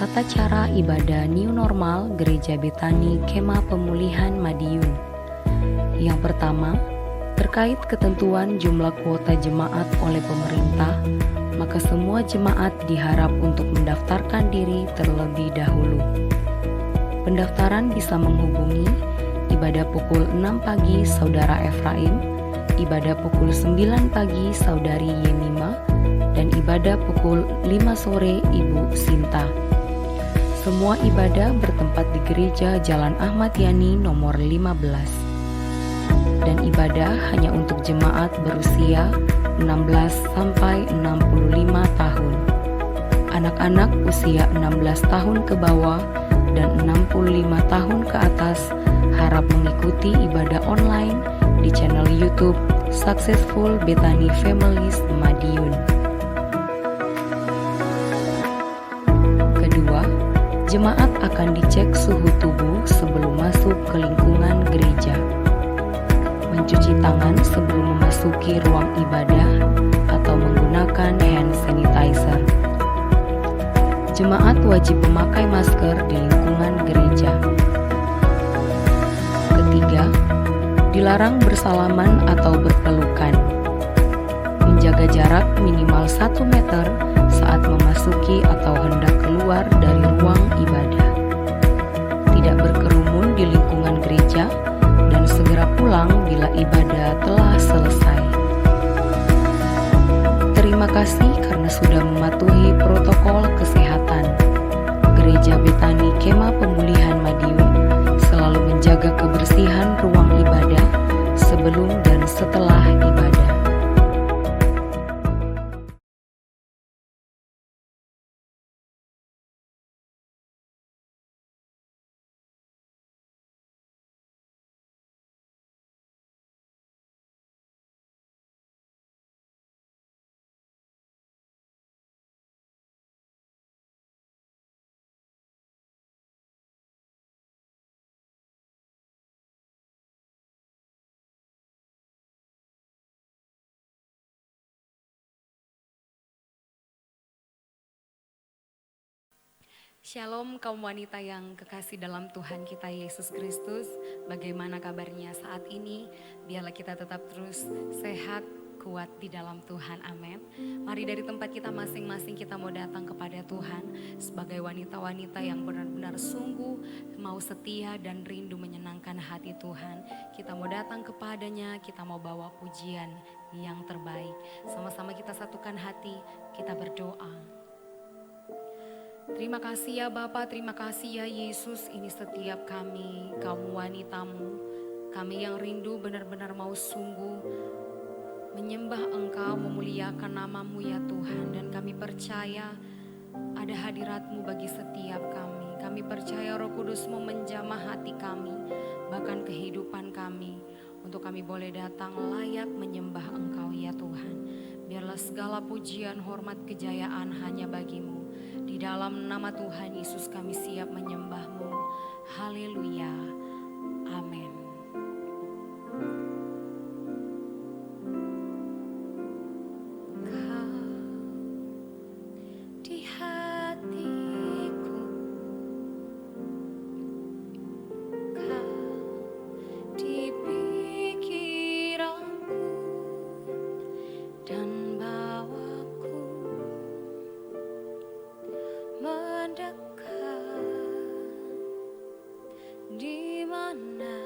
Tata cara ibadah New Normal Gereja Betani Kemah Pemulihan Madiun. Yang pertama, terkait ketentuan jumlah kuota jemaat oleh pemerintah, maka semua jemaat diharap untuk mendaftarkan diri terlebih dahulu. Pendaftaran bisa menghubungi ibadah pukul 6 pagi Saudara Efraim, ibadah pukul 9 pagi Saudari Yemima, dan ibadah pukul 5 sore Ibu Sinta. Semua ibadah bertempat di Gereja Jalan Ahmad Yani nomor 15. Dan ibadah hanya untuk jemaat berusia 16 sampai 65 tahun. Anak-anak usia 16 tahun ke bawah dan 65 tahun ke atas harap mengikuti ibadah online di channel YouTube Successful Betani Families Madiun. Kedua, jemaat akan dicek suhu tubuh sebelum masuk ke lingkungan gereja. Mencuci tangan sebelum memasuki ruang ibadah atau menggunakan hand sanitizer. Jemaat wajib memakai masker di lingkungan gereja. Ketiga, dilarang bersalaman atau berpelukan. Menjaga jarak minimal 1 meter saat memasuki atau hendak keluar dari ruang ibadah. Tidak berkerumun di lingkungan gereja dan segera pulang bila ibadah telah selesai. Terima kasih karena sudah mematuhi protokol kesehatan. Gereja Betani Kemah Pemulihan Madiun selalu menjaga kebersihan ruang ibadah sebelum dan setelah ibadah. Shalom kaum wanita yang kekasih dalam Tuhan kita Yesus Kristus. Bagaimana kabarnya saat ini? Biarlah kita tetap terus sehat, kuat di dalam Tuhan. Amin. Mari dari tempat kita masing-masing kita mau datang kepada Tuhan sebagai wanita-wanita yang benar-benar sungguh mau setia dan rindu menyenangkan hati Tuhan. Kita mau datang kepadanya, kita mau bawa pujian yang terbaik. Sama-sama kita satukan hati, kita berdoa. Terima kasih ya Bapa, terima kasih ya Yesus, ini setiap kami, kaum wanitamu, kami yang rindu benar-benar mau sungguh menyembah Engkau, memuliakan namamu ya Tuhan. Dan kami percaya ada hadirat-Mu bagi setiap kami. Kami percaya Roh Kudus-Mu menjamah hati kami, bahkan kehidupan kami, untuk kami boleh datang layak menyembah Engkau ya Tuhan. Biarlah segala pujian, hormat, kejayaan hanya bagi-Mu. Di dalam nama Tuhan Yesus kami siap menyembah-Mu. Haleluya. Amin. Kau di hatiku, Kau di pikiranku, dan bawaku mendekat di mana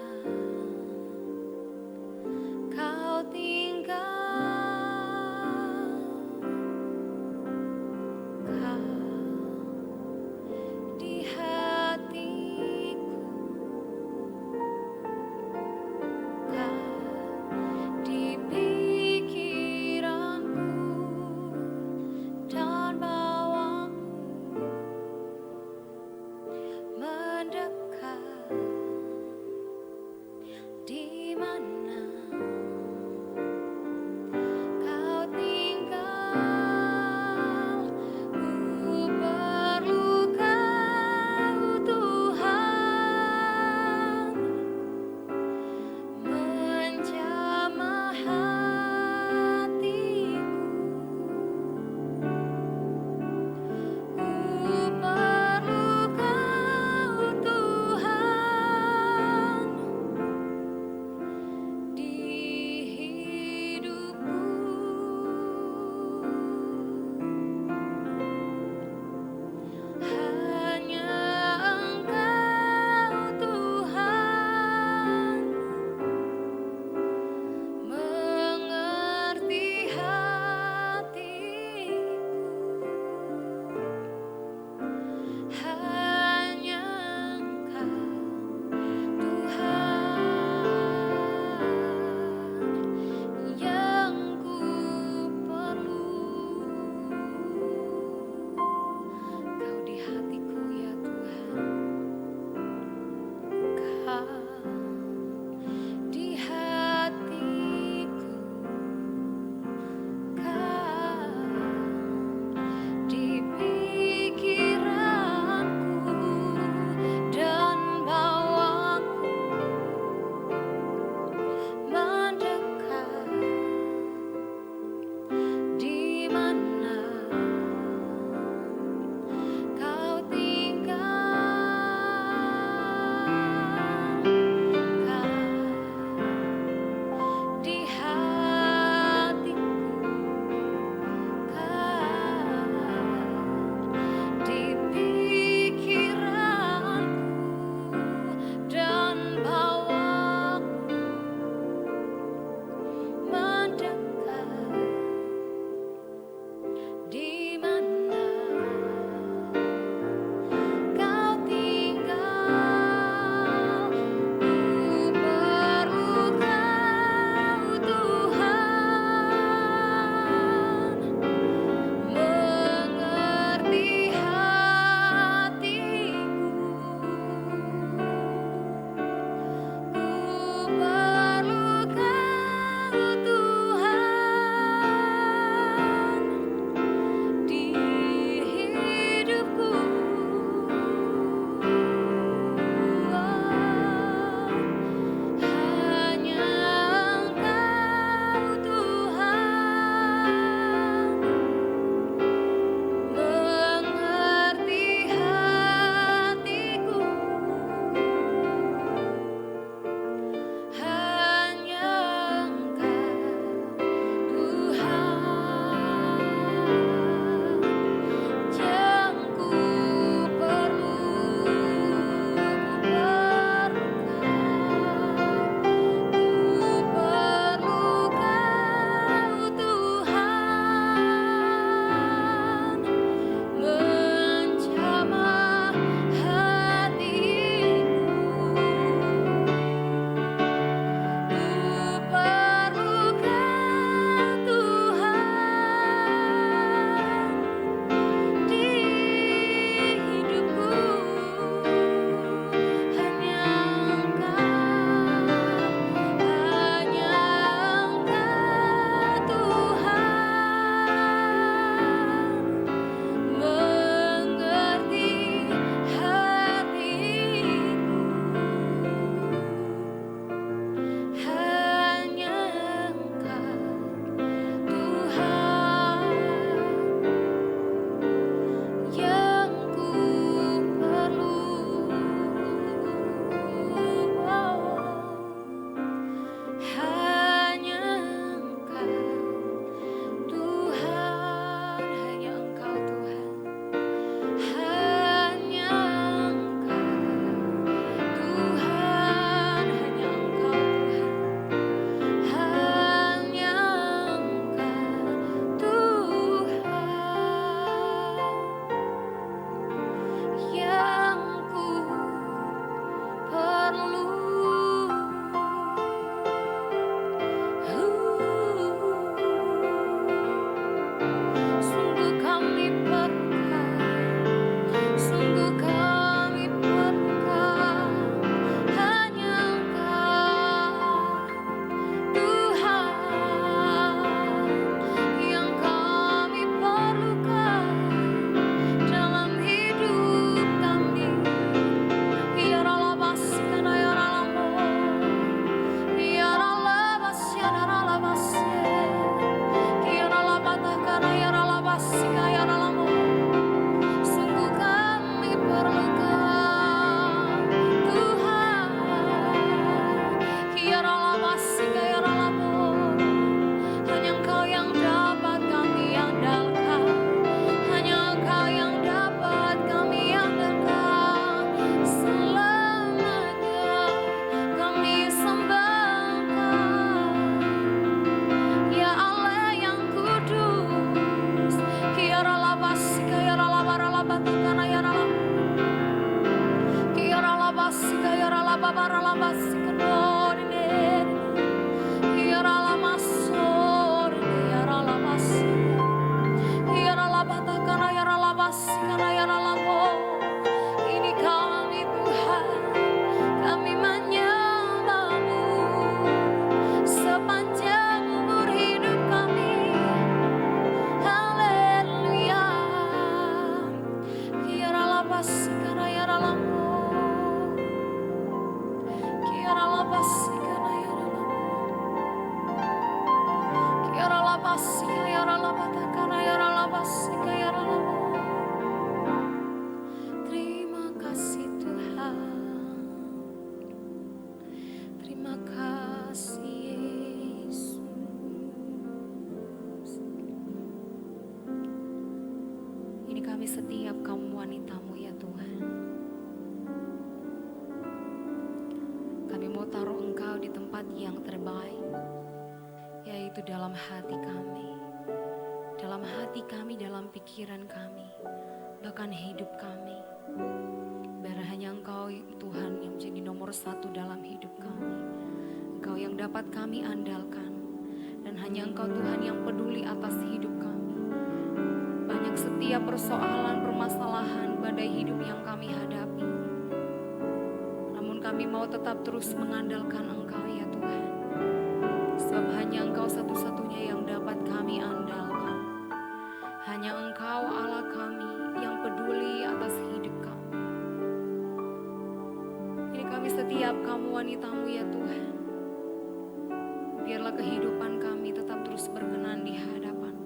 Ini kami setiap kaum wanitamu ya Tuhan. Kami mau taruh Engkau di tempat yang terbaik, yaitu dalam hati kami. Dalam hati kami, dalam pikiran kami, bahkan hidup kami. Biar hanya Engkau Tuhan yang menjadi nomor satu dalam hidup kami. Engkau yang dapat kami andalkan. Dan hanya Engkau Tuhan yang peduli atas hidup kami. Banyak setiap persoalan, permasalahan, badai hidup yang kami hadapi. Namun kami mau tetap terus mengandalkan Engkau ya Tuhan. Sebab hanya Engkau satu-satunya yang dapat kami andalkan. Hanya Engkau Allah kami yang peduli atas hidup kami. Ini kami setiap kamu wanitamu ya Tuhan. Biarlah kehidupan kami tetap terus berkenan di hadapan.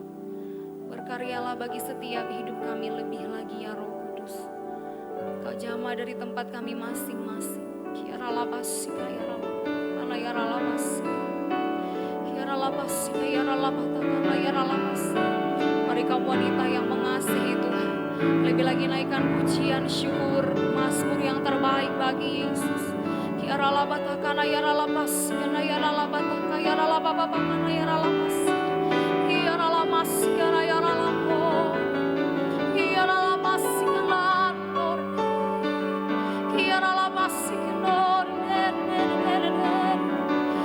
Berkaryalah bagi setiap hidup kami lebih lagi ya Roh Kudus. Kau jamah dari tempat kami masing-masing. Kiara lapas, kiara lapas, kiara lapas, kiara lapas. Mari kamu wanita yang mengasihi Tuhan, lebih lagi naikkan pujian, syukur, mazmur yang terbaik bagi Yesus. Kiara labata kana yara lapas, kana yara labata kana yara lababa kana yara lapas. Kiara lamas, kana yara lapo. Kiara lamas, kana lor. Kiara lamas, kana lor.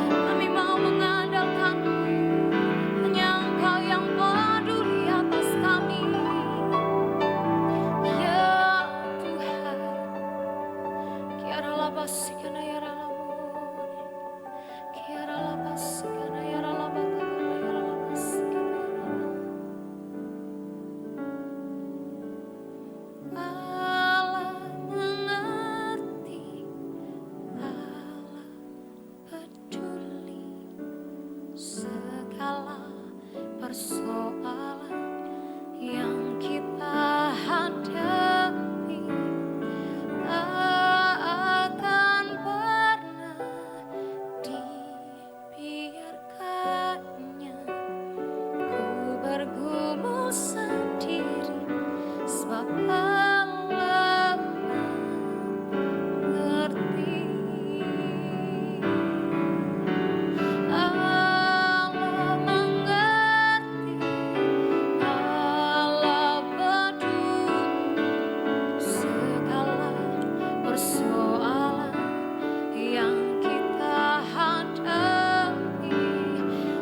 Kami mau mengandalkan-Mu, hanya Engkau yang peduli atas kami. Ya Tuhan, kiara labas, kana yara lapo. Kiara labas, kana yara labata, kana yara labas, Allah mengerti, Allah peduli segala persoalan yang kita hadapi. Tak akan pernah dibiarkannya. Ku bergumul sendiri sebab Allah mengerti. Allah mengerti, Allah peduli segala persoalan yang kita hadapi.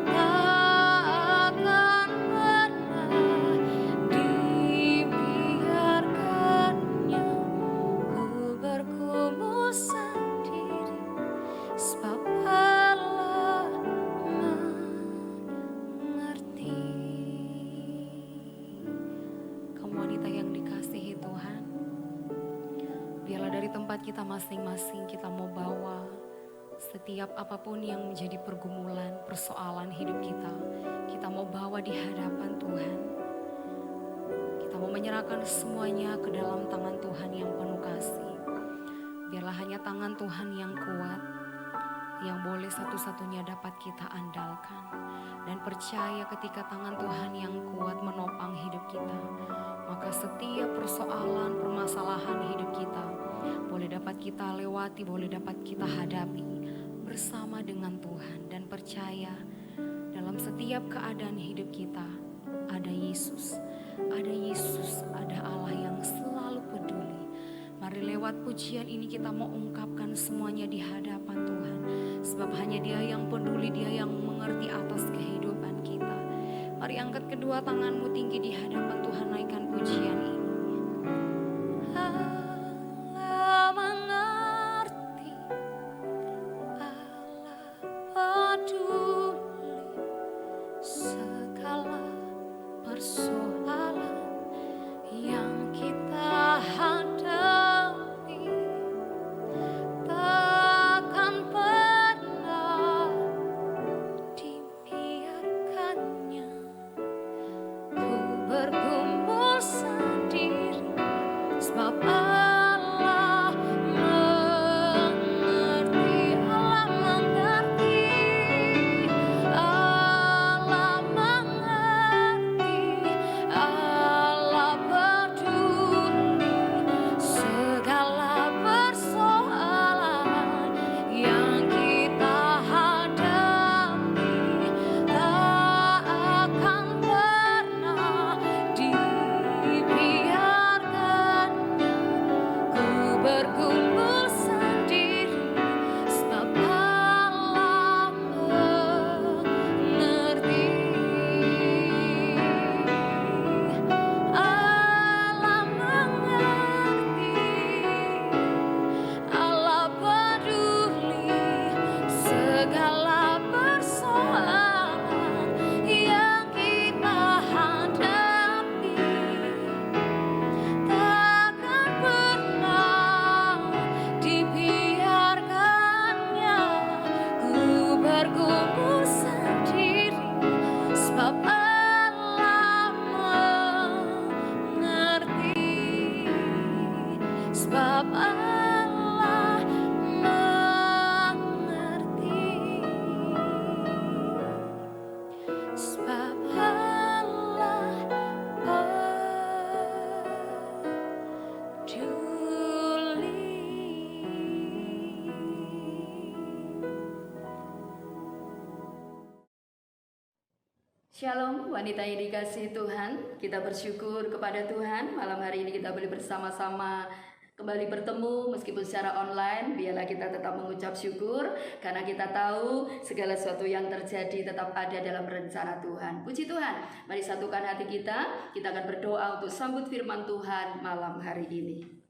Tak akan pernah dibiarkannya. Ku bergumul sendiri sebab Allah mengerti. Kamu wanita yang dikasihi Tuhan, biarlah dari tempat kita masing-masing kita mau bawa setiap apapun yang menjadi pergumulan, persoalan hidup kita. Kita mau bawa di hadapan Tuhan. Kita mau menyerahkan semuanya ke dalam tangan Tuhan yang penuh kasih. Biarlah hanya tangan Tuhan yang kuat, yang boleh satu-satunya dapat kita andalkan. Dan percaya ketika tangan Tuhan yang kuat menopang hidup kita, maka setiap persoalan, permasalahan hidup kita boleh dapat kita lewati, boleh dapat kita hadapi bersama dengan Tuhan. Dan percaya dalam setiap keadaan hidup kita ada Yesus. Ada Yesus, ada Allah yang selalu peduli. Mari lewat pujian ini kita mau ungkapkan semuanya di hadapan Tuhan. Sebab hanya Dia yang peduli, Dia yang mengerti atas kehidupan kita. Mari angkat kedua tanganmu tinggi di hadapan Tuhan, naikkan pujian ini. Allah mengerti, Allah peduli segala persoalan yang kita hadapi. Takkan pernah dibiarkannya. Ku bergumul sendiri sebab Allah mengerti, sebab Allah peduli. Shalom wanita yang dikasihi Tuhan, kita bersyukur kepada Tuhan malam hari ini kita boleh bersama-sama kembali bertemu meskipun secara online. Biarlah kita tetap mengucap syukur karena kita tahu segala sesuatu yang terjadi tetap ada dalam rencana Tuhan. Puji Tuhan, mari satukan hati kita akan berdoa untuk sambut firman Tuhan malam hari ini.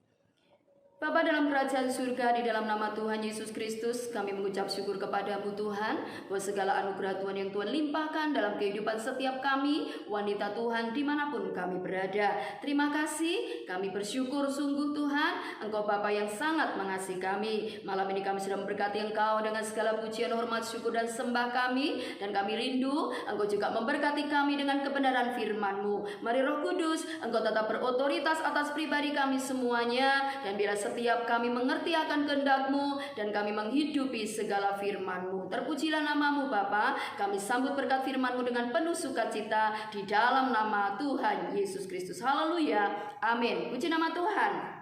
Bapa dalam kerajaan surga, di dalam nama Tuhan Yesus Kristus, kami mengucap syukur kepadamu Tuhan, bahwa segala anugerah Tuhan yang Tuhan limpahkan dalam kehidupan setiap kami, wanita Tuhan dimanapun kami berada. Terima kasih, kami bersyukur sungguh Tuhan, Engkau Bapa yang sangat mengasihi kami. Malam ini kami sudah memberkati Engkau dengan segala pujian, hormat, syukur dan sembah kami, dan kami rindu Engkau juga memberkati kami dengan kebenaran firman-Mu. Mari Roh Kudus, Engkau tetap berotoritas atas pribadi kami semuanya, dan biarlah setiap kami mengerti akan kehendak-Mu dan kami menghidupi segala firman-Mu. Terpujilah nama-Mu Bapa. Kami sambut berkat firman-Mu dengan penuh sukacita di dalam nama Tuhan Yesus Kristus. Haleluya. Amin. Puji nama Tuhan.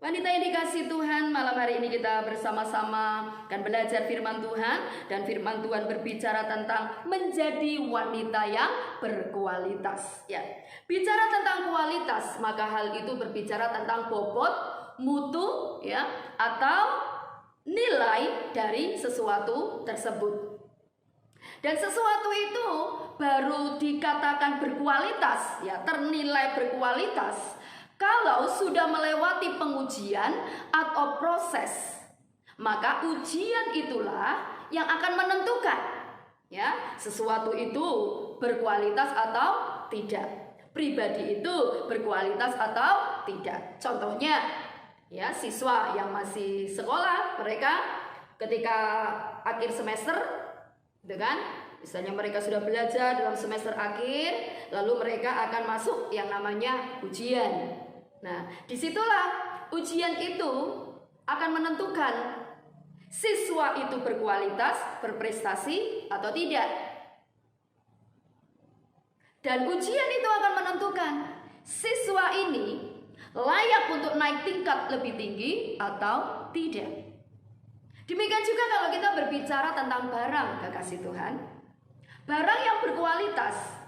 Wanita yang dikasihi Tuhan, malam hari ini kita bersama-sama akan belajar firman Tuhan, dan firman Tuhan berbicara tentang menjadi wanita yang berkualitas. Ya, bicara tentang kualitas, maka hal itu berbicara tentang bobot, mutu, ya, atau nilai dari sesuatu tersebut. Dan sesuatu itu baru dikatakan berkualitas, ya, ternilai berkualitas kalau sudah melewati pengujian atau proses. Maka ujian itulah yang akan menentukan, ya, sesuatu itu berkualitas atau tidak. Pribadi itu berkualitas atau tidak. Contohnya, ya, siswa yang masih sekolah, mereka ketika akhir semester, gitu kan, misalnya mereka sudah belajar dalam semester akhir, lalu mereka akan masuk yang namanya ujian. Nah, disitulah ujian itu akan menentukan siswa itu berkualitas, berprestasi atau tidak. Dan ujian itu akan menentukan siswa ini layak untuk naik tingkat lebih tinggi atau tidak. Demikian juga kalau kita berbicara tentang barang, kekasih Tuhan. Barang yang berkualitas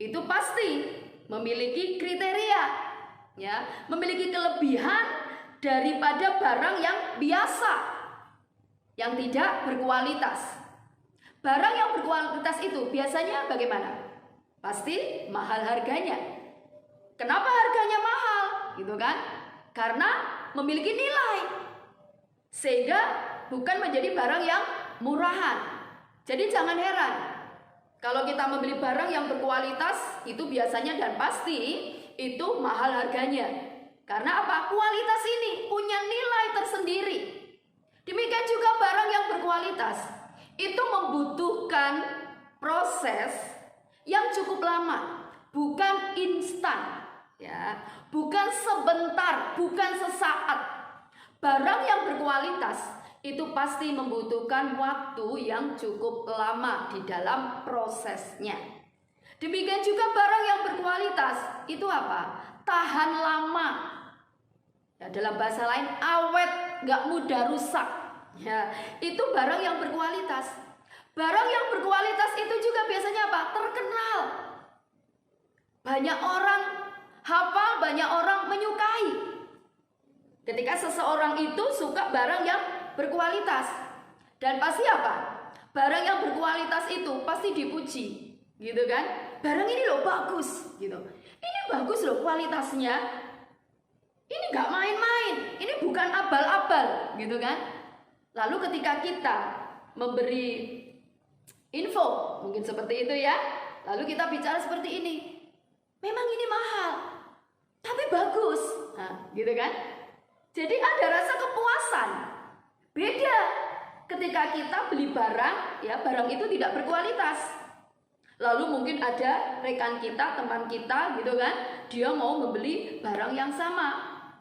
itu pasti memiliki kriteria, ya, memiliki kelebihan daripada barang yang biasa, yang tidak berkualitas. Barang yang berkualitas itu biasanya bagaimana? Pasti mahal harganya. Kenapa harganya mahal? Gitu kan? Karena memiliki nilai, sehingga bukan menjadi barang yang murahan. Jadi jangan heran kalau kita membeli barang yang berkualitas, itu biasanya dan pasti itu mahal harganya. Karena apa? Kualitas ini punya nilai tersendiri. Demikian juga barang yang berkualitas itu membutuhkan proses yang cukup lama, bukan instan, ya, bukan sebentar, bukan sesaat. Barang yang berkualitas itu pasti membutuhkan waktu yang cukup lama di dalam prosesnya. Demikian juga barang yang berkualitas itu apa? Tahan lama. Ya, dalam bahasa lain awet, gak mudah rusak. Ya, itu barang yang berkualitas. Barang yang berkualitas itu juga biasanya apa? Terkenal. Banyak orang hafal, banyak orang menyukai. Ketika seseorang itu suka barang yang berkualitas, dan pasti apa? Barang yang berkualitas itu pasti dipuji, gitu kan? Barang ini loh bagus, gitu. Ini bagus loh kualitasnya. Ini gak main-main, ini bukan abal-abal, gitu kan? Lalu ketika kita memberi info, mungkin seperti itu ya, lalu kita bicara seperti ini, memang ini mahal, tapi bagus, nah, gitu kan? Jadi ada rasa kepuasan. Beda ketika kita beli barang, ya, barang itu tidak berkualitas. Lalu mungkin ada rekan kita, teman kita, gitu kan, dia mau membeli barang yang sama,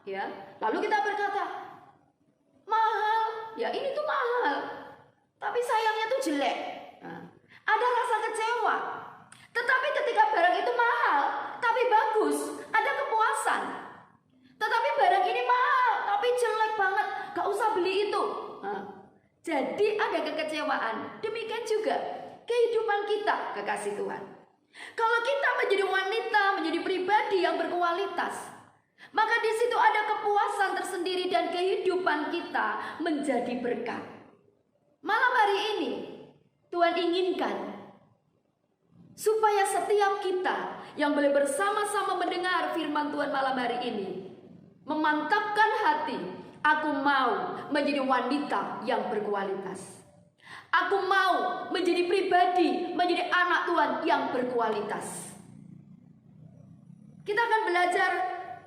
ya. Lalu kita berkata, mahal, ya ini tuh mahal, tapi sayangnya tuh jelek. Nah, ada rasa kecewa. Tetapi ketika barang itu mahal, tapi bagus, ada kepuasan. Tetapi barang ini mahal, tapi jelek banget, gak usah beli itu. Nah, jadi ada kekecewaan. Demikian juga kehidupan kita, kekasih Tuhan. Kalau kita menjadi wanita, menjadi pribadi yang berkualitas, maka di situ ada kepuasan tersendiri dan kehidupan kita menjadi berkat. Malam hari ini Tuhan inginkan supaya setiap kita yang boleh bersama-sama mendengar firman Tuhan malam hari ini memantapkan hati. Aku mau menjadi wanita yang berkualitas. Aku mau menjadi pribadi, menjadi anak Tuhan yang berkualitas. Kita akan belajar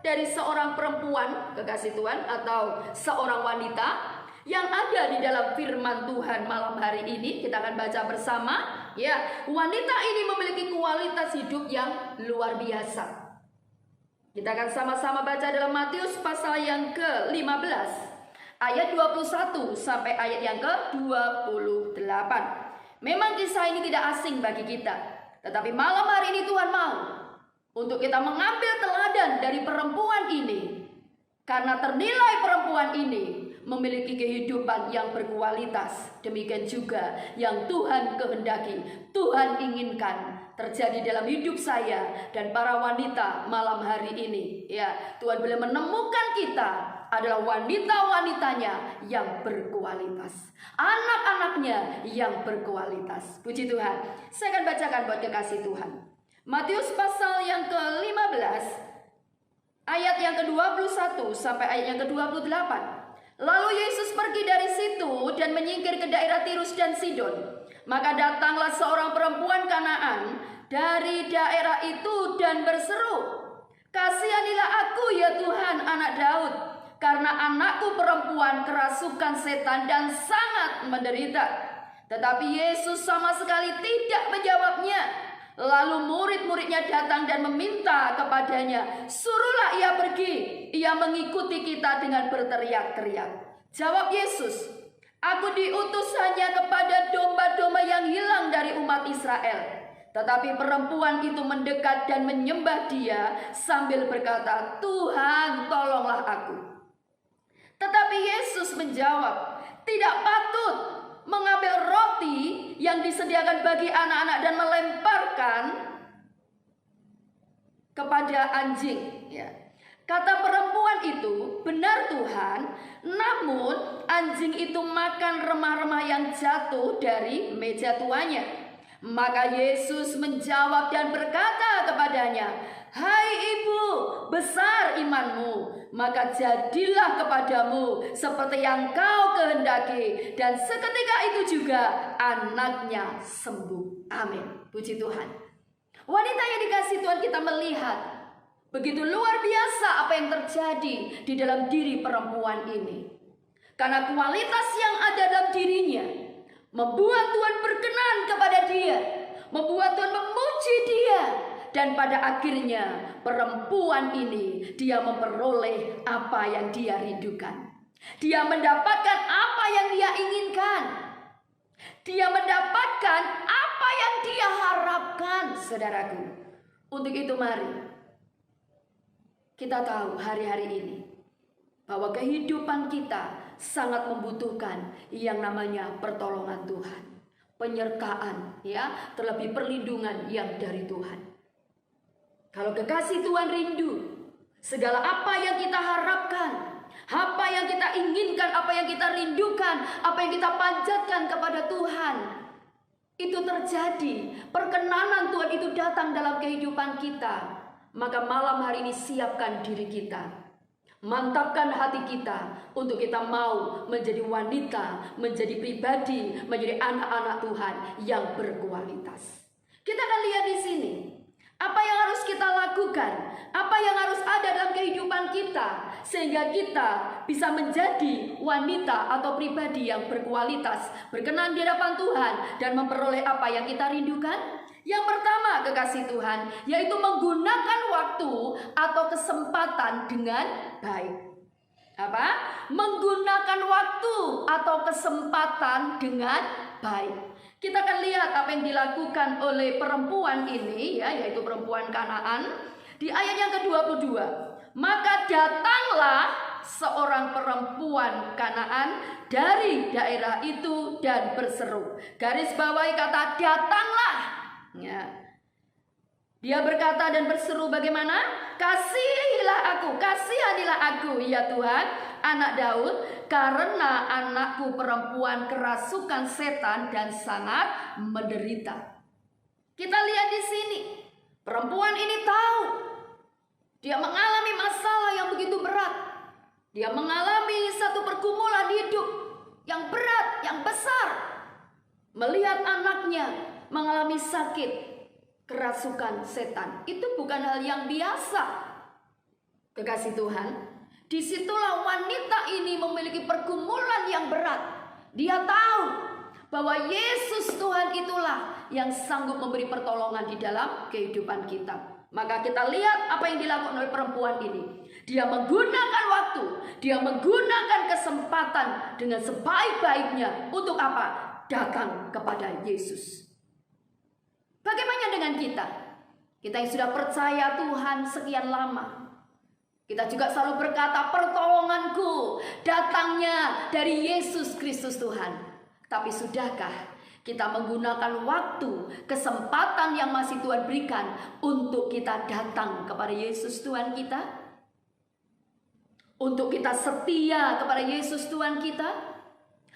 dari seorang perempuan, kekasih Tuhan, atau seorang wanita yang ada di dalam firman Tuhan malam hari ini. Kita akan baca bersama. Ya, wanita ini memiliki kualitas hidup yang luar biasa. Kita akan sama-sama baca dalam Matius pasal yang ke-15 ayat 21 sampai ayat yang ke-28. Memang kisah ini tidak asing bagi kita, tetapi malam hari ini Tuhan mau untuk kita mengambil teladan dari perempuan ini, karena ternilai perempuan ini memiliki kehidupan yang berkualitas. Demikian juga yang Tuhan kehendaki, Tuhan inginkan terjadi dalam hidup saya dan para wanita malam hari ini. Ya, Tuhan boleh menemukan kita adalah wanita-wanitanya yang berkualitas, anak-anaknya yang berkualitas. Puji Tuhan. Saya akan bacakan buat kekasih Tuhan. Matius pasal yang ke-15 ayat yang ke-21 sampai ayat yang ke-28. Lalu Yesus pergi dari situ dan menyingkir ke daerah Tirus dan Sidon. Maka datanglah seorang perempuan Kanaan dari daerah itu dan berseru, "Kasihanilah aku ya Tuhan, anak Daud, karena anakku perempuan kerasukan setan dan sangat menderita." Tetapi Yesus sama sekali tidak menjawabnya. Lalu murid-muridnya datang dan meminta kepadanya, "Suruhlah ia pergi, ia mengikuti kita," dengan berteriak-teriak. Jawab Yesus, "Aku diutus hanya kepada domba-domba yang hilang dari umat Israel." Tetapi perempuan itu mendekat dan menyembah Dia sambil berkata, "Tuhan, tolonglah aku." Tetapi Yesus menjawab, "Tidak patut mengambil roti yang disediakan bagi anak-anak dan melemparkan kepada anjing." Ya. Kata perempuan itu, "Benar Tuhan, namun anjing itu makan remah-remah yang jatuh dari meja tuannya." Maka Yesus menjawab dan berkata kepadanya, "Hai ibu, besar imanmu, maka jadilah kepadamu seperti yang kau kehendaki." Dan seketika itu juga anaknya sembuh. Amin. Puji Tuhan. Wanita yang dikasihi Tuhan, kita melihat begitu luar biasa apa yang terjadi di dalam diri perempuan ini. Karena kualitas yang ada dalam dirinya membuat Tuhan berkenan kepada dia, membuat Tuhan memuji dia. Dan pada akhirnya perempuan ini dia memperoleh apa yang dia rindukan. Dia mendapatkan apa yang dia inginkan. Dia mendapatkan apa yang dia harapkan, saudaraku. Untuk itu mari kita tahu hari-hari ini bahwa kehidupan kita sangat membutuhkan yang namanya pertolongan Tuhan, penyertaan, ya, terlebih perlindungan yang dari Tuhan. Kalau kekasih Tuhan rindu, segala apa yang kita harapkan, apa yang kita inginkan, apa yang kita rindukan, apa yang kita panjatkan kepada Tuhan, itu terjadi. Perkenanan Tuhan itu datang dalam kehidupan kita. Maka malam hari ini siapkan diri kita, mantapkan hati kita untuk kita mau menjadi wanita, menjadi pribadi, menjadi anak-anak Tuhan yang berkualitas. Kita akan lihat di sini apa yang harus kita lakukan, apa yang harus ada dalam kehidupan kita, sehingga kita bisa menjadi wanita atau pribadi yang berkualitas, berkenan di hadapan Tuhan, dan memperoleh apa yang kita rindukan. Yang pertama, kekasih Tuhan, yaitu menggunakan waktu atau kesempatan dengan baik. Apa? Menggunakan waktu atau kesempatan dengan baik. Kita akan lihat apa yang dilakukan oleh perempuan ini ya, yaitu perempuan Kanaan di ayat yang ke-22. Maka datanglah seorang perempuan Kanaan dari daerah itu dan berseru. Garis bawahi kata datanglah. Ya. Dia berkata dan berseru bagaimana? Kasihanilah aku ya Tuhan, anak Daud, karena anakku perempuan kerasukan setan dan sangat menderita. Kita lihat di sini, perempuan ini tahu dia mengalami masalah yang begitu berat. Dia mengalami satu pergumulan hidup yang berat, yang besar. Melihat anaknya mengalami sakit kerasukan setan, itu bukan hal yang biasa. Kekasih Tuhan, disitulah wanita ini memiliki pergumulan yang berat. Dia tahu bahwa Yesus Tuhan itulah yang sanggup memberi pertolongan di dalam kehidupan kita. Maka kita lihat apa yang dilakukan oleh perempuan ini. Dia menggunakan waktu, dia menggunakan kesempatan dengan sebaik-baiknya. Untuk apa? Datang kepada Yesus. Bagaimana dengan kita? Kita yang sudah percaya Tuhan sekian lama. Kita juga selalu berkata pertolonganku datangnya dari Yesus Kristus Tuhan. Tapi sudahkah kita menggunakan waktu, kesempatan yang masih Tuhan berikan untuk kita datang kepada Yesus Tuhan kita? Untuk kita setia kepada Yesus Tuhan kita?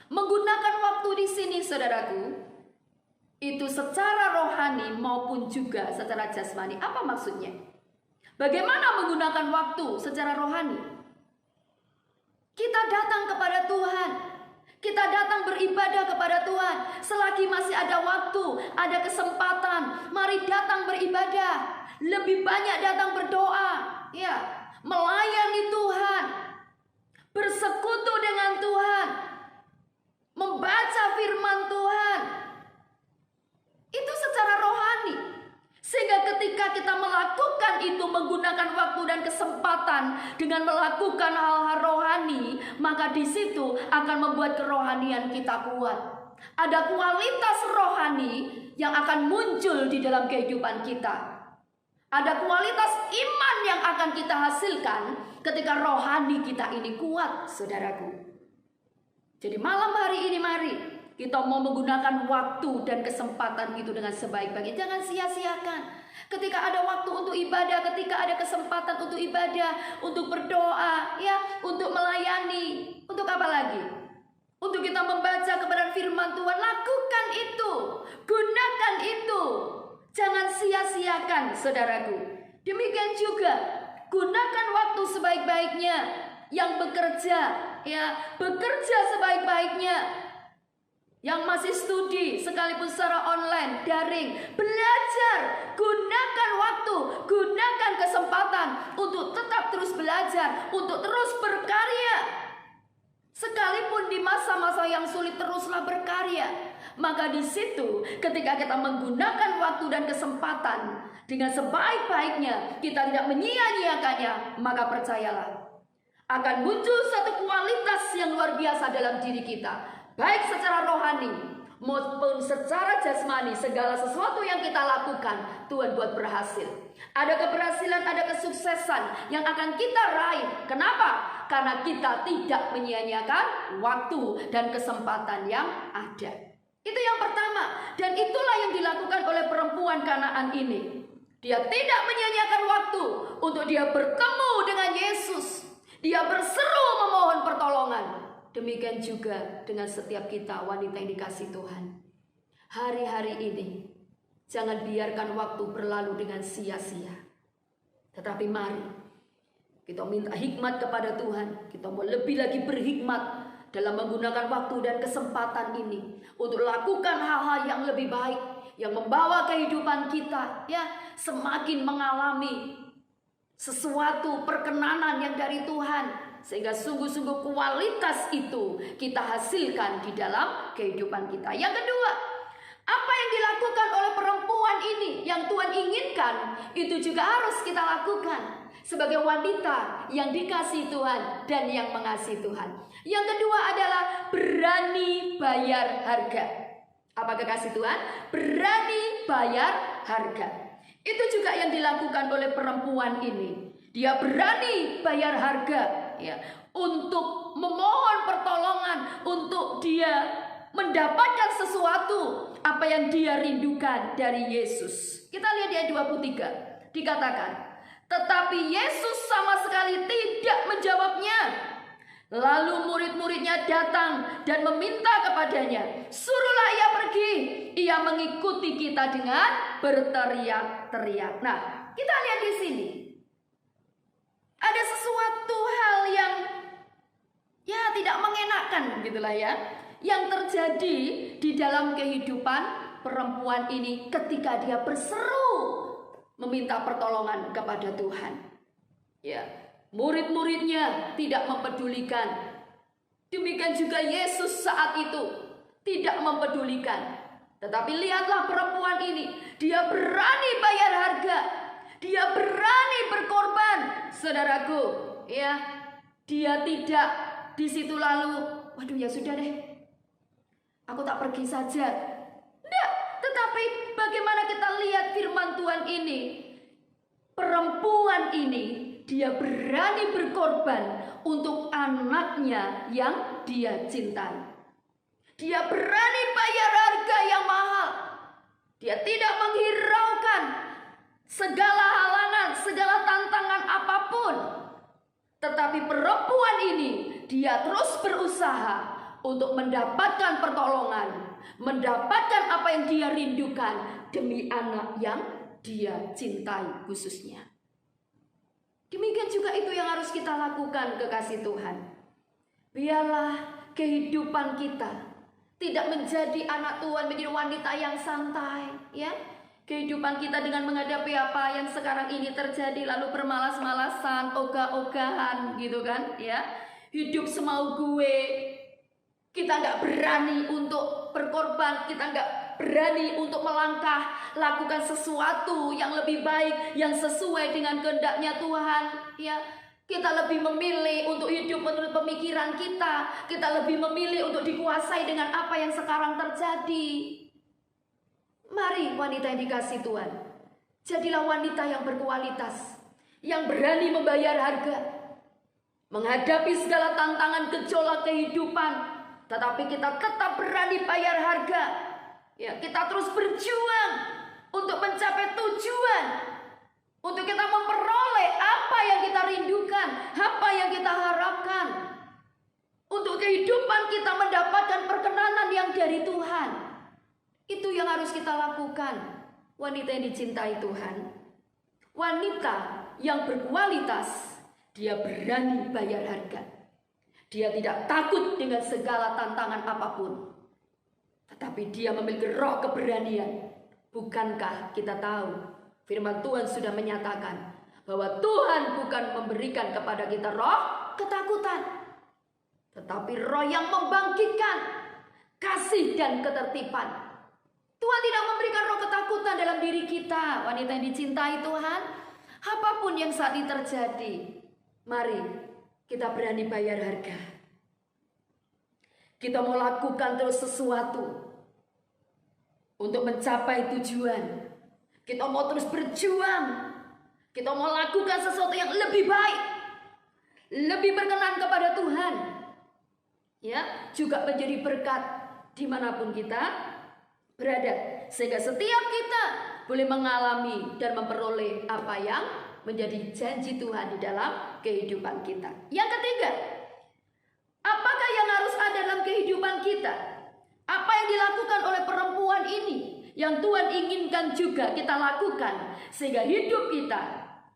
Menggunakan waktu di sini saudaraku, itu secara rohani maupun juga secara jasmani. Apa maksudnya? Bagaimana menggunakan waktu secara rohani? Kita datang kepada Tuhan. Kita datang beribadah kepada Tuhan. Selagi masih ada waktu, ada kesempatan, mari datang beribadah. Lebih banyak datang berdoa, ya, melayani Tuhan, bersekutu dengan Tuhan, membaca firman Tuhan. Itu secara rohani. Sehingga ketika kita melakukan itu, menggunakan waktu dan kesempatan dengan melakukan hal-hal rohani, maka di situ akan membuat kerohanian kita kuat. Ada kualitas rohani yang akan muncul di dalam kehidupan kita. Ada kualitas iman yang akan kita hasilkan ketika rohani kita ini kuat, saudaraku. Jadi malam hari ini mari kita mau menggunakan waktu dan kesempatan itu dengan sebaik-baiknya. Jangan sia-siakan. Ketika ada waktu untuk ibadah, ketika ada kesempatan untuk ibadah, untuk berdoa, ya, untuk melayani, untuk apa lagi? Untuk kita membaca kebenaran firman Tuhan, lakukan itu, gunakan itu. Jangan sia-siakan, saudaraku. Demikian juga, gunakan waktu sebaik-baiknya. Yang bekerja, ya, bekerja sebaik-baiknya. Yang masih studi, sekalipun secara online, daring, belajar, gunakan waktu, gunakan kesempatan untuk tetap terus belajar, untuk terus berkarya. Sekalipun di masa-masa yang sulit, teruslah berkarya. Maka di situ, ketika kita menggunakan waktu dan kesempatan dengan sebaik-baiknya, kita tidak menyia-nyiakannya, maka percayalah, akan muncul satu kualitas yang luar biasa dalam diri kita. Baik secara rohani maupun secara jasmani, segala sesuatu yang kita lakukan Tuhan buat berhasil. Ada keberhasilan, ada kesuksesan yang akan kita raih. Kenapa? Karena kita tidak menyia-nyiakan waktu dan kesempatan yang ada. Itu yang pertama. Dan itulah yang dilakukan oleh perempuan Kanaan ini. Dia tidak menyia-nyiakan waktu untuk dia bertemu dengan Yesus. Dia berseru memohon pertolongan. Demikian juga dengan setiap kita wanita yang dikasihi Tuhan. Hari-hari ini jangan biarkan waktu berlalu dengan sia-sia. Tetapi mari kita minta hikmat kepada Tuhan. Kita mau lebih lagi berhikmat dalam menggunakan waktu dan kesempatan ini untuk lakukan hal-hal yang lebih baik, yang membawa kehidupan kita ya semakin mengalami sesuatu perkenanan yang dari Tuhan. Sehingga sungguh-sungguh kualitas itu kita hasilkan di dalam kehidupan kita. Yang kedua, apa yang dilakukan oleh perempuan ini yang Tuhan inginkan, itu juga harus kita lakukan. sebagai wanita yang dikasihi Tuhan dan yang mengasihi Tuhan. Yang kedua adalah berani bayar harga. Apa kekasih Tuhan? Berani bayar harga. Itu juga yang dilakukan oleh perempuan ini. Dia berani bayar harga, ya, untuk memohon pertolongan, untuk dia mendapatkan sesuatu apa yang dia rindukan dari Yesus. Kita lihat di ayat 23, dikatakan, tetapi Yesus sama sekali tidak menjawabnya. Lalu murid-muridnya datang dan meminta kepadanya, suruhlah ia pergi. Ia mengikuti kita dengan berteriak-teriak. Nah, kita lihat di sini. Ada sesuatu hal yang ya tidak mengenakan gitulah ya, yang terjadi di dalam kehidupan perempuan ini ketika dia berseru meminta pertolongan kepada Tuhan. Ya, murid-muridnya tidak mempedulikan. Demikian juga Yesus saat itu tidak mempedulikan. Tetapi lihatlah perempuan ini, dia berani bayar harga. Dia berani berkorban, saudaraku, ya. Dia tidak di situ lalu, waduh ya sudah deh, aku tak pergi saja. Tidak, tetapi bagaimana kita lihat firman Tuhan ini, perempuan ini dia berani berkorban untuk anaknya yang dia cintai. Dia berani bayar harga yang mahal. Dia tidak menghiraukan segala halangan, segala tantangan apapun. Tetapi perempuan ini dia terus berusaha untuk mendapatkan pertolongan, mendapatkan apa yang dia rindukan demi anak yang dia cintai khususnya. Demikian juga itu yang harus kita lakukan, kekasih Tuhan. Biarlah kehidupan kita tidak menjadi anak Tuhan, menjadi wanita yang santai, ya. Kehidupan kita dengan menghadapi apa yang sekarang ini terjadi, lalu bermalas-malasan, ogah-ogahan gitu kan, ya. Hidup semau gue. Kita nggak berani untuk berkorban, kita nggak berani untuk melangkah, lakukan sesuatu yang lebih baik, yang sesuai dengan kehendaknya Tuhan, ya. Kita lebih memilih untuk hidup menurut pemikiran kita. Kita lebih memilih untuk dikuasai dengan apa yang sekarang terjadi. Mari wanita yang dikasihi Tuhan, jadilah wanita yang berkualitas, yang berani membayar harga, menghadapi segala tantangan gejolak kehidupan, tetapi kita tetap berani bayar harga. Ya, kita terus berjuang untuk mencapai tujuan, untuk kita memperoleh apa yang kita rindukan, apa yang kita harapkan, untuk kehidupan kita mendapatkan perkenanan yang dari Tuhan. Itu yang harus kita lakukan, wanita yang dicintai Tuhan. Wanita yang berkualitas, dia berani bayar harga. Dia tidak takut dengan segala tantangan apapun, tetapi dia memiliki roh keberanian. Bukankah kita tahu firman Tuhan sudah menyatakan bahwa Tuhan bukan memberikan kepada kita roh ketakutan, tetapi roh yang membangkitkan kasih dan ketertiban. Tuhan tidak memberikan roh ketakutan dalam diri kita, wanita yang dicintai Tuhan. Apapun yang saat ini terjadi, mari kita berani bayar harga. Kita mau lakukan terus sesuatu untuk mencapai tujuan. Kita mau terus berjuang. Kita mau lakukan sesuatu yang lebih baik, lebih berkenan kepada Tuhan, ya, juga menjadi berkat dimanapun kita berada, sehingga setiap kita boleh mengalami dan memperoleh apa yang menjadi janji Tuhan di dalam kehidupan kita. Yang ketiga, apakah yang harus ada dalam kehidupan kita? Apa yang dilakukan oleh perempuan ini yang Tuhan inginkan juga kita lakukan, sehingga hidup kita,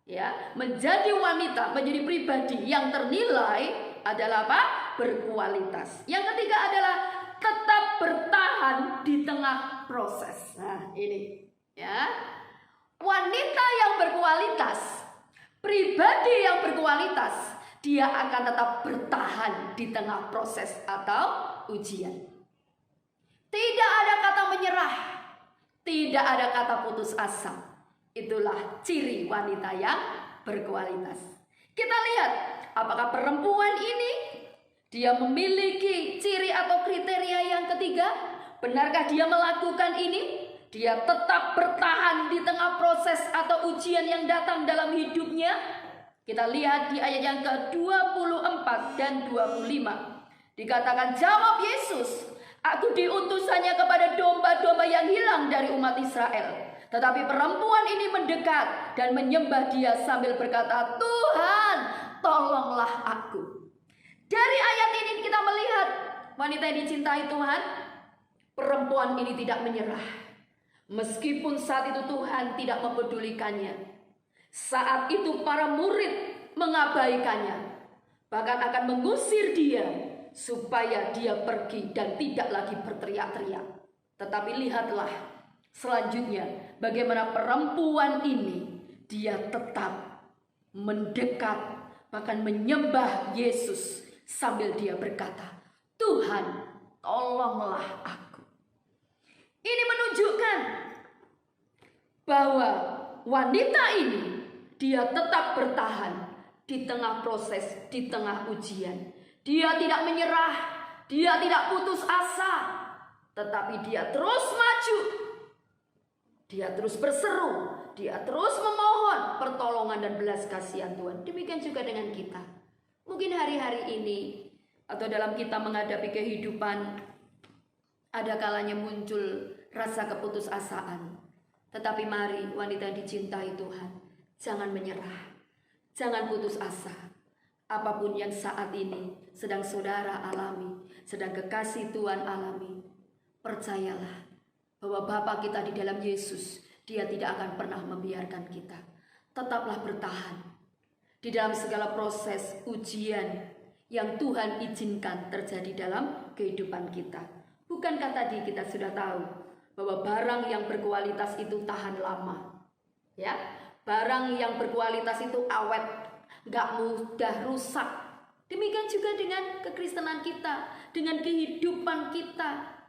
ya, menjadi wanita, menjadi pribadi yang ternilai adalah apa? Berkualitas. Yang ketiga adalah tetap bertahan di tengah proses. Nah, ini, ya. Wanita yang berkualitas, pribadi yang berkualitas, dia akan tetap bertahan di tengah proses atau ujian. Tidak ada kata menyerah, tidak ada kata putus asa. Itulah ciri wanita yang berkualitas. Kita lihat apakah perempuan ini dia memiliki ciri atau kriteria yang ketiga. Benarkah dia melakukan ini? Dia tetap bertahan di tengah proses atau ujian yang datang dalam hidupnya. Kita lihat di ayat yang ke-24 dan 25. Dikatakan, jawab Yesus, aku diutus hanya kepada domba-domba yang hilang dari umat Israel. Tetapi perempuan ini mendekat dan menyembah dia sambil berkata, Tuhan, tolonglah aku. Dari ayat ini kita melihat wanita yang dicintai Tuhan. Perempuan ini tidak menyerah. Meskipun saat itu Tuhan tidak mempedulikannya. Saat itu para murid mengabaikannya. Bahkan akan mengusir dia supaya dia pergi dan tidak lagi berteriak-teriak. Tetapi lihatlah selanjutnya bagaimana perempuan ini dia tetap mendekat, bahkan menyembah Yesus sambil dia berkata, Tuhan, tolonglah aku. Ini menunjukkan bahwa wanita ini dia tetap bertahan di tengah proses, di tengah ujian. Dia tidak menyerah, dia tidak putus asa, tetapi dia terus maju. Dia terus berseru, dia terus memohon pertolongan dan belas kasihan Tuhan. Demikian juga dengan kita. Mungkin hari-hari ini atau dalam kita menghadapi kehidupan, ada kalanya muncul rasa keputusasaan. Tetapi mari wanita dicintai Tuhan, jangan menyerah, jangan putus asa. Apapun yang saat ini sedang saudara alami, sedang kekasih Tuhan alami, percayalah bahwa Bapa kita di dalam Yesus, Dia tidak akan pernah membiarkan kita. Tetaplah bertahan di dalam segala proses ujian yang Tuhan izinkan terjadi dalam kehidupan kita. Bukankah tadi kita sudah tahu bahwa barang yang berkualitas itu tahan lama, ya? Barang yang berkualitas itu awet, gak mudah rusak. Demikian juga dengan kekristenan kita, dengan kehidupan kita.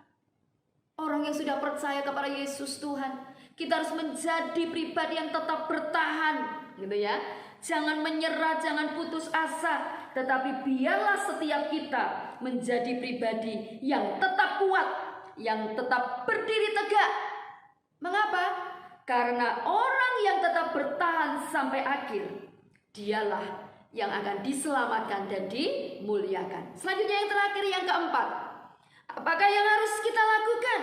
Orang yang sudah percaya kepada Yesus Tuhan, kita harus menjadi pribadi yang tetap bertahan, gitu ya. Jangan menyerah, jangan putus asa, tetapi biarlah setiap kita menjadi pribadi yang tetap kuat, yang tetap berdiri tegak. Mengapa? Karena orang yang tetap bertahan sampai akhir, dialah yang akan diselamatkan dan dimuliakan. Selanjutnya yang terakhir, yang keempat, apakah yang harus kita lakukan?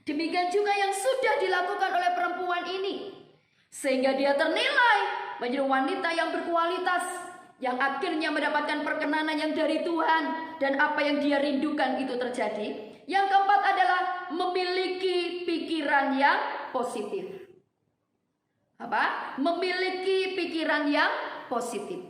Demikian juga yang sudah dilakukan oleh perempuan ini, sehingga dia ternilai menjadi wanita yang berkualitas, yang akhirnya mendapatkan perkenanan yang dari Tuhan, dan apa yang dia rindukan itu terjadi. Yang keempat adalah memiliki pikiran yang positif. Apa? Memiliki pikiran yang positif.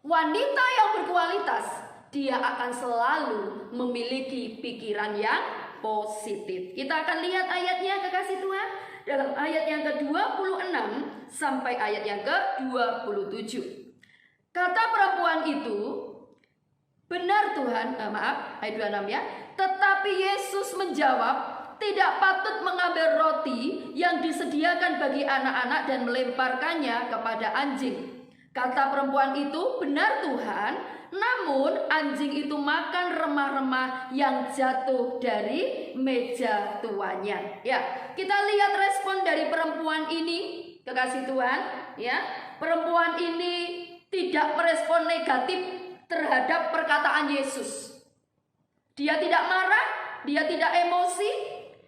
Wanita yang berkualitas, dia akan selalu memiliki pikiran yang positif. Kita akan lihat ayatnya, kekasih Tuhan, dalam ayat yang ke-26 sampai ayat yang ke-27. Kata perempuan itu, benar Tuhan, ayat 26 ya. Tetapi Yesus menjawab, tidak patut mengambil roti yang disediakan bagi anak-anak dan melemparkannya kepada anjing. Kata perempuan itu, benar Tuhan, namun anjing itu makan remah-remah yang jatuh dari meja tuannya. Ya, kita lihat respon dari perempuan ini, kekasih Tuhan, ya. Perempuan ini tidak merespon negatif terhadap perkataan Yesus. Dia tidak marah, dia tidak emosi,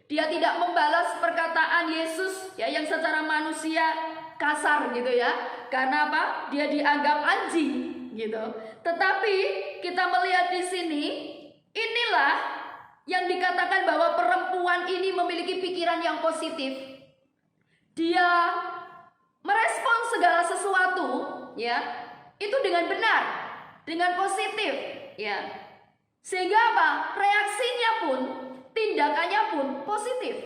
dia tidak membalas perkataan Yesus ya yang secara manusia kasar gitu ya. Karena apa? Dia dianggap anjing gitu. Tetapi kita melihat di sini, inilah yang dikatakan bahwa perempuan ini memiliki pikiran yang positif. Dia merespon segala sesuatu ya, itu dengan benar, dengan positif ya. Sehingga apa? Reaksinya pun, tindakannya pun positif.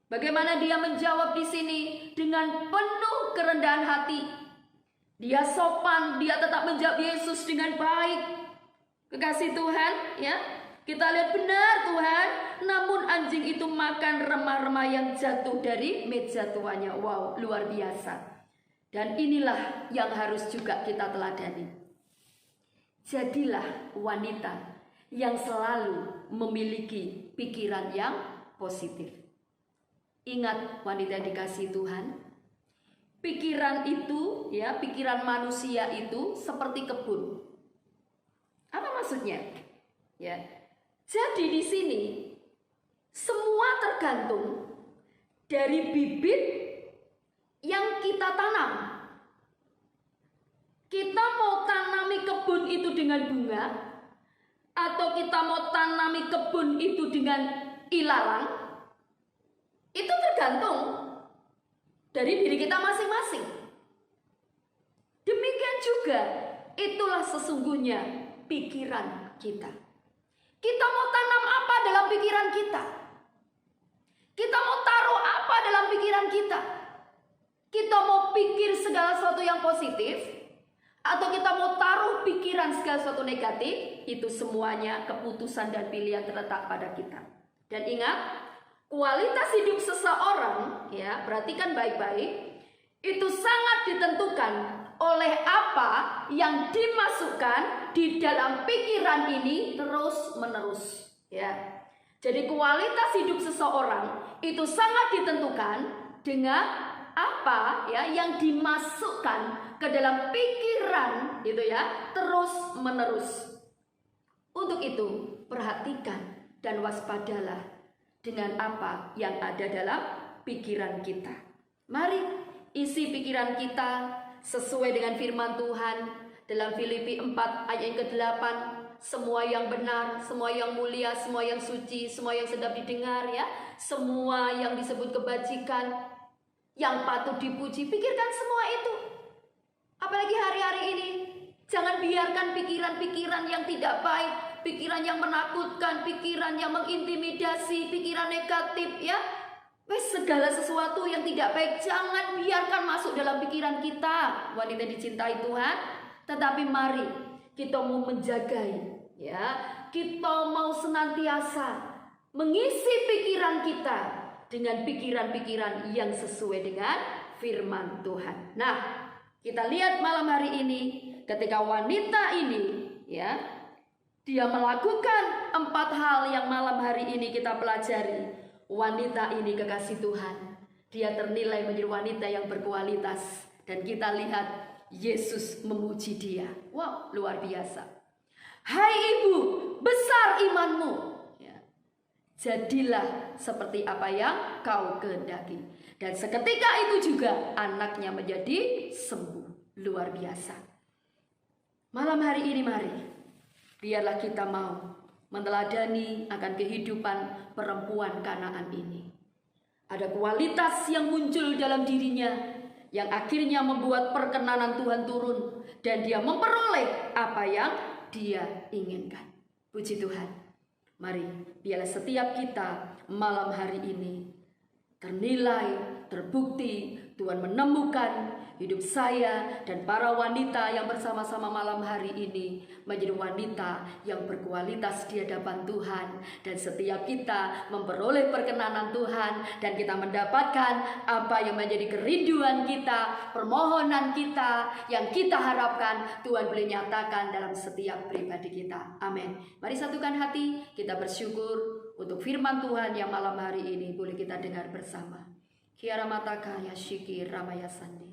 Bagaimana dia menjawab di sini? Dengan penuh kerendahan hati. Dia sopan, dia tetap menjawab Yesus dengan baik. Kekasih Tuhan, ya. Kita lihat benar Tuhan, namun anjing itu makan remah-remah yang jatuh dari meja tuannya. Wow, luar biasa. Dan inilah yang harus juga kita teladani. Jadilah wanita yang selalu memiliki pikiran yang positif. Ingat wanita yang dikasihi Tuhan, pikiran itu, ya, pikiran manusia itu seperti kebun. Apa maksudnya? Ya. Jadi di sini semua tergantung dari bibit yang kita tanam. Kita mau tanami kebun itu dengan bunga, atau kita mau tanami kebun itu dengan ilalang, itu tergantung dari diri kita masing-masing. Demikian juga itulah sesungguhnya pikiran kita. Kita mau tanam apa dalam pikiran kita? Kita mau taruh apa dalam pikiran kita? Kita mau pikir segala sesuatu yang positif, atau kita mau taruh pikiran segala sesuatu negatif? Itu semuanya keputusan dan pilihan terletak pada kita. Dan ingat, kualitas hidup seseorang, ya, perhatikan baik-baik, itu sangat ditentukan oleh apa yang dimasukkan di dalam pikiran ini terus-menerus, ya. Jadi kualitas hidup seseorang itu sangat ditentukan dengan apa, ya, yang dimasukkan ke dalam pikiran, gitu ya, terus-menerus. Untuk itu, perhatikan dan waspadalah dengan apa yang ada dalam pikiran kita. Mari isi pikiran kita sesuai dengan firman Tuhan dalam Filipi 4 ayat yang ke-8. Semua yang benar, semua yang mulia, semua yang suci, semua yang sedap didengar, ya, semua yang disebut kebajikan, yang patut dipuji, pikirkan semua itu. Apalagi hari-hari ini, jangan biarkan pikiran-pikiran yang tidak baik, pikiran yang menakutkan, pikiran yang mengintimidasi, pikiran negatif, ya, segala sesuatu yang tidak baik, jangan biarkan masuk dalam pikiran kita, wanita dicintai Tuhan. Tetapi mari kita mau menjagai, ya, kita mau senantiasa mengisi pikiran kita dengan pikiran-pikiran yang sesuai dengan firman Tuhan. Nah, kita lihat malam hari ini ketika wanita ini, ya, dia melakukan 4 hal yang malam hari ini kita pelajari. Wanita ini kekasih Tuhan, dia ternilai menjadi wanita yang berkualitas. Dan kita lihat Yesus memuji dia. Wow, luar biasa. Hai ibu, besar imanmu, ya. Jadilah seperti apa yang kau kehendaki. Dan seketika itu juga anaknya menjadi sembuh. Luar biasa. Malam hari ini mari, biarlah kita mau meneladani akan kehidupan perempuan Kanaan ini. Ada kualitas yang muncul dalam dirinya, yang akhirnya membuat perkenanan Tuhan turun, dan dia memperoleh apa yang dia inginkan. Puji Tuhan. Mari, biarlah setiap kita malam hari ini ternilai, terbukti, Tuhan menemukan hidup saya dan para wanita yang bersama-sama malam hari ini menjadi wanita yang berkualitas di hadapan Tuhan. Dan setiap kita memperoleh perkenanan Tuhan, dan kita mendapatkan apa yang menjadi kerinduan kita, permohonan kita, yang kita harapkan Tuhan boleh nyatakan dalam setiap pribadi kita. Amin. Mari satukan hati, kita bersyukur untuk firman Tuhan yang malam hari ini boleh kita dengar bersama. Kiara mataka yashiki ramaya sandi.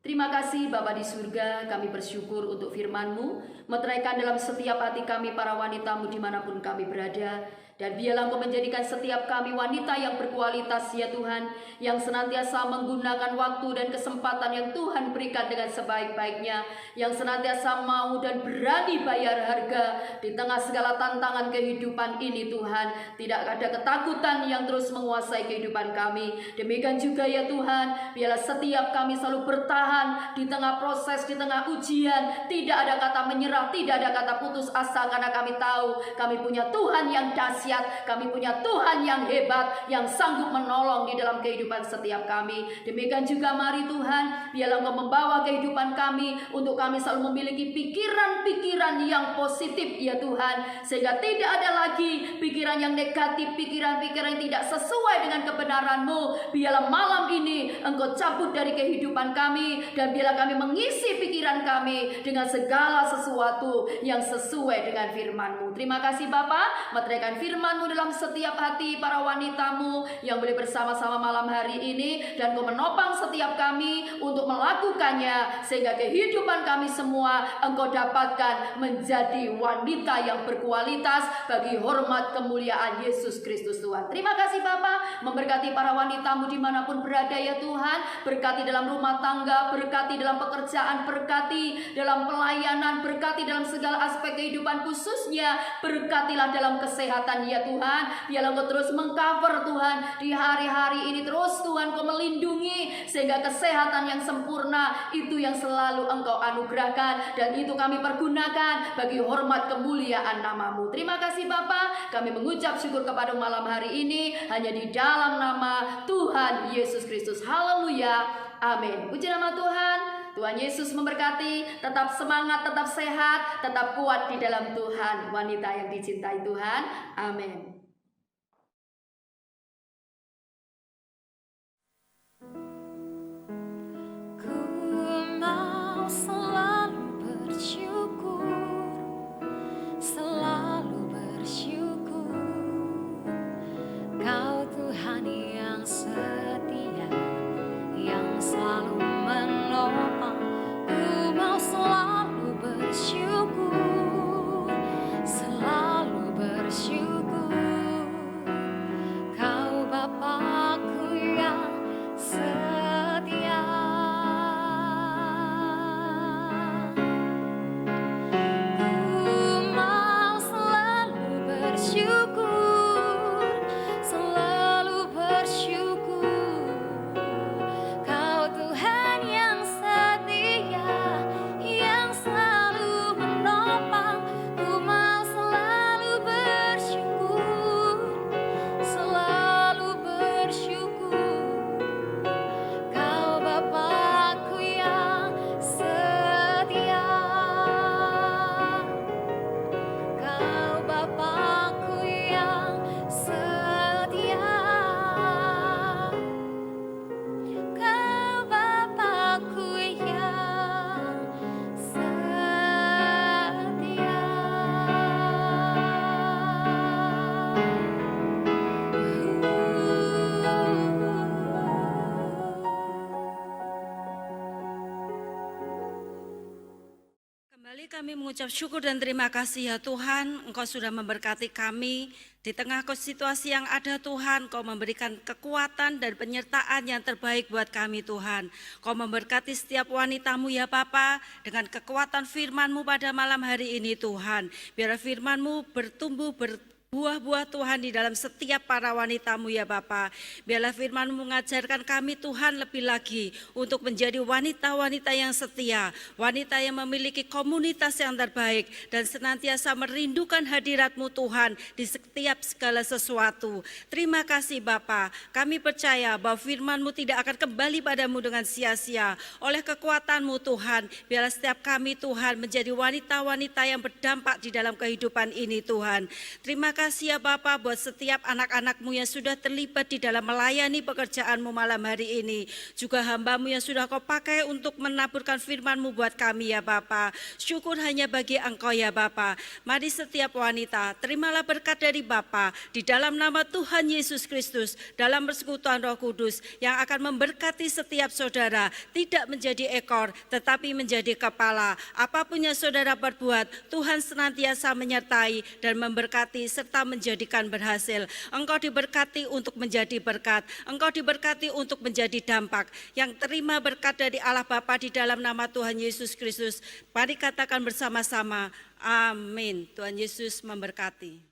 Terima kasih Bapa di surga, kami bersyukur untuk firman-Mu, meteraikan dalam setiap hati kami para wanita-Mu dimanapun kami berada. Dan biarlah Engkau menjadikan setiap kami wanita yang berkualitas, ya Tuhan, yang senantiasa menggunakan waktu dan kesempatan yang Tuhan berikan dengan sebaik-baiknya, yang senantiasa mau dan berani bayar harga di tengah segala tantangan kehidupan ini Tuhan. Tidak ada ketakutan yang terus menguasai kehidupan kami. Demikian juga ya Tuhan, biarlah setiap kami selalu bertahan di tengah proses, di tengah ujian. Tidak ada kata menyerah, tidak ada kata putus asa, karena kami tahu kami punya Tuhan yang dahsyat, dahsyat, kami punya Tuhan yang hebat, yang sanggup menolong di dalam kehidupan setiap kami. Demikian juga mari Tuhan, biarlah Engkau membawa kehidupan kami untuk kami selalu memiliki pikiran-pikiran yang positif ya Tuhan, sehingga tidak ada lagi pikiran yang negatif, pikiran-pikiran yang tidak sesuai dengan kebenaran-Mu. Biarlah malam ini Engkau cabut dari kehidupan kami, dan biarlah kami mengisi pikiran kami dengan segala sesuatu yang sesuai dengan firman-Mu. Terima kasih Bapa, meteraikan firman-Mu dalam setiap hati para wanita-Mu yang boleh bersama-sama malam hari ini, dan Kau menopang setiap kami untuk melakukannya, sehingga kehidupan kami semua Engkau dapatkan menjadi wanita yang berkualitas bagi hormat kemuliaan Yesus Kristus Tuhan. Terima kasih Bapa, memberkati para wanita-Mu dimanapun berada ya Tuhan. Berkati dalam rumah tangga, berkati dalam pekerjaan, berkati dalam pelayanan, berkati dalam segala aspek kehidupan, khususnya berkatilah dalam kesehatan ya Tuhan. Biarlah Engkau terus mengcover Tuhan di hari-hari ini, terus Tuhan Kau melindungi, sehingga kesehatan yang sempurna itu yang selalu Engkau anugerahkan, dan itu kami pergunakan bagi hormat kemuliaan nama-Mu. Terima kasih Bapa, kami mengucap syukur kepada malam hari ini hanya di dalam nama Tuhan Yesus Kristus. Haleluya, amin. Puji nama Tuhan. Tuhan Yesus memberkati. Tetap semangat, tetap sehat, tetap kuat di dalam Tuhan, wanita yang dicintai Tuhan. Amin. Ku mau selalu bersyukur, selalu bersyukur. Kau Tuhan yang setia, yang selalu menopang. Ku mau selalu bersyukur, selalu bersyukur. Kau Bapa-Ku yang setia. Ku mau selalu bersyukur, selalu bersyukur. Kau Tuhan yang setia, yang selalu menopang. Ku mau selalu bersyukur, selalu bersyukur. Kau Bapa-Ku yang setia. Kau Bapa-Ku yang setia. Kau Bapa-Ku yang Kembali kami mengucap syukur dan terima kasih ya Tuhan, Engkau sudah memberkati kami di tengah situasi yang ada Tuhan. Engkau memberikan kekuatan dan penyertaan yang terbaik buat kami Tuhan. Engkau memberkati setiap wanita-Mu ya Bapa dengan kekuatan firman-Mu pada malam hari ini Tuhan. Biar firman-Mu bertumbuh buah-buah Tuhan di dalam setiap para wanita-Mu ya Bapa. Biarlah firman-Mu mengajarkan kami Tuhan lebih lagi untuk menjadi wanita-wanita yang setia, wanita yang memiliki komunitas yang terbaik dan senantiasa merindukan hadirat-Mu Tuhan di setiap segala sesuatu. Terima kasih Bapa, kami percaya bahwa firman-Mu tidak akan kembali padamu dengan sia-sia. Oleh kekuatan-Mu Tuhan, biarlah setiap kami Tuhan menjadi wanita-wanita yang berdampak di dalam kehidupan ini Tuhan. Terima kasih ya Bapa buat setiap anak-anak-Mu yang sudah terlibat di dalam melayani pekerjaan-Mu malam hari ini. Juga hamba-Mu yang sudah Kau pakai untuk menaburkan firman-Mu buat kami ya Bapa. Syukur hanya bagi Engkau ya Bapa. Mari setiap wanita, terimalah berkat dari Bapa di dalam nama Tuhan Yesus Kristus, dalam persekutuan Roh Kudus yang akan memberkati setiap saudara, tidak menjadi ekor tetapi menjadi kepala. Apapun yang saudara perbuat, Tuhan senantiasa menyertai dan memberkati serta menjadikan berhasil. Engkau diberkati untuk menjadi berkat, Engkau diberkati untuk menjadi dampak. Yang terima berkat dari Allah Bapa di dalam nama Tuhan Yesus Kristus, mari katakan bersama-sama, amin. Tuhan Yesus memberkati.